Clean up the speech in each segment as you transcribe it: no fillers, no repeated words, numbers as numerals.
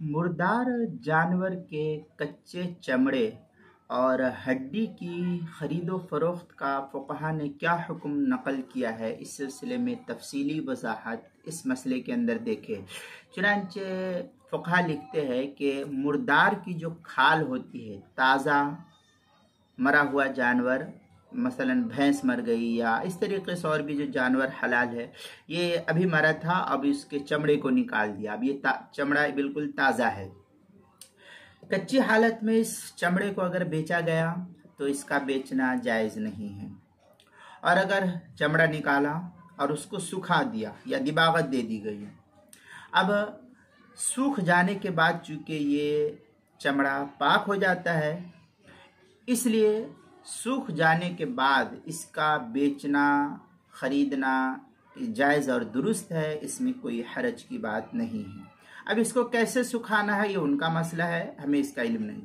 مردار جانور کے کچے چمڑے اور ہڈی کی خرید و فروخت کا فقہا نے کیا حکم نقل کیا ہے، اس سلسلے میں تفصیلی وضاحت اس مسئلے کے اندر دیکھیں۔ چنانچہ فقہا لکھتے ہیں کہ مردار کی جو کھال ہوتی ہے، تازہ مرا ہوا جانور، مثلا بھینس مر گئی یا اس طریقے سے اور بھی جو جانور حلال ہے، یہ ابھی مرا تھا، اب اس کے چمڑے کو نکال دیا، اب یہ چمڑا بالکل تازہ ہے۔ کچی حالت میں اس چمڑے کو اگر بیچا گیا تو اس کا بیچنا جائز نہیں ہے، اور اگر چمڑا نکالا اور اس کو سکھا دیا یا دباغت دے دی گئی، اب سوکھ جانے کے بعد چونکہ یہ چمڑا پاک ہو جاتا ہے، اس لیے سوکھ جانے کے بعد اس کا بیچنا خریدنا جائز اور درست ہے، اس میں کوئی حرج کی بات نہیں ہے۔ اب اس کو کیسے سکھانا ہے یہ ان کا مسئلہ ہے، ہمیں اس کا علم نہیں۔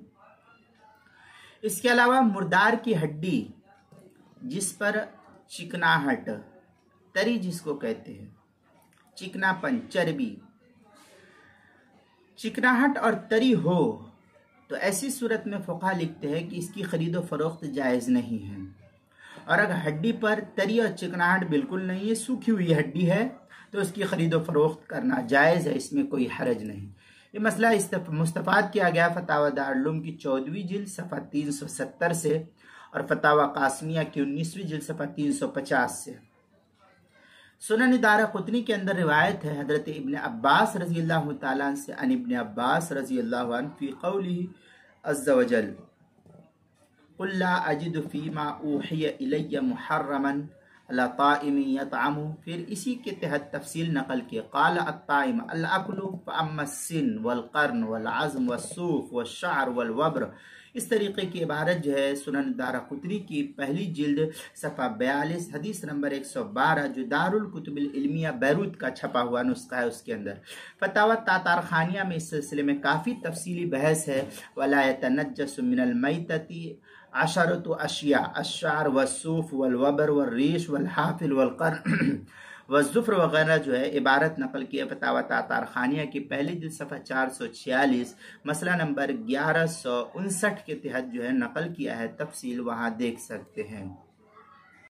اس کے علاوہ مردار کی ہڈی جس پر چکناہٹ، تری جس کو کہتے ہیں، چکنا پن، چربی، چکناہٹ اور تری ہو تو ایسی صورت میں فقہا لکھتے ہیں کہ اس کی خرید و فروخت جائز نہیں ہے، اور اگر ہڈی پر تری اور چکناہٹ بالکل نہیں ہے، سوکھی ہوئی ہڈی ہے، تو اس کی خرید و فروخت کرنا جائز ہے، اس میں کوئی حرج نہیں۔ یہ مسئلہ مستفاد کیا گیا فتاوی دارالعلوم کی 14ویں جلد صفحہ 370 سے اور فتاوی قاسمیہ کی 19ویں جلد صفحہ 350 سے۔ سنن دارقطنی کے اندر روایت ہے حضرت ابن عباس رضی اللہ تعالیٰ عنہ سے، ان ابن عباس رضی اللہ عنہ فی قولہ عز وجل قل لا اجد فیما اوحی الی محرما علی طائم یطعمہ، پھر اسی کے تحت تفصیل نقل کی، قال الطائم الاکل فاما السن والقرن والعظم والصوف والشعر والوبر، اس طریقے کی عبارت جو ہے سنن دارقطنی کی پہلی جلد صفحہ 42 حدیث نمبر 112 جو دارالکتب العلمیہ بیروت کا چھپا ہوا نسخہ ہے، اس کے اندر فتاوی تاتارخانیہ میں اس سلسلے میں کافی تفصیلی بحث ہے۔ وَلَا يَتَنَجَّسُ مِنَ الْمَيْتَةِ عَشَرَةُ أَشْيَاء الشَّعْرُ وَالصُّوفُ وَالْوَبْرُ وَالرِّيشُ وَالْحَافِلُ وَالْقَرْنُ والظفر وغیرہ جو ہے عبارت نقل کی ہے فتاوی تاتارخانیہ کی پہلی جلد صفحہ 446 مسئلہ نمبر 1159 کے تحت جو ہے نقل کیا ہے، تفصیل وہاں دیکھ سکتے ہیں۔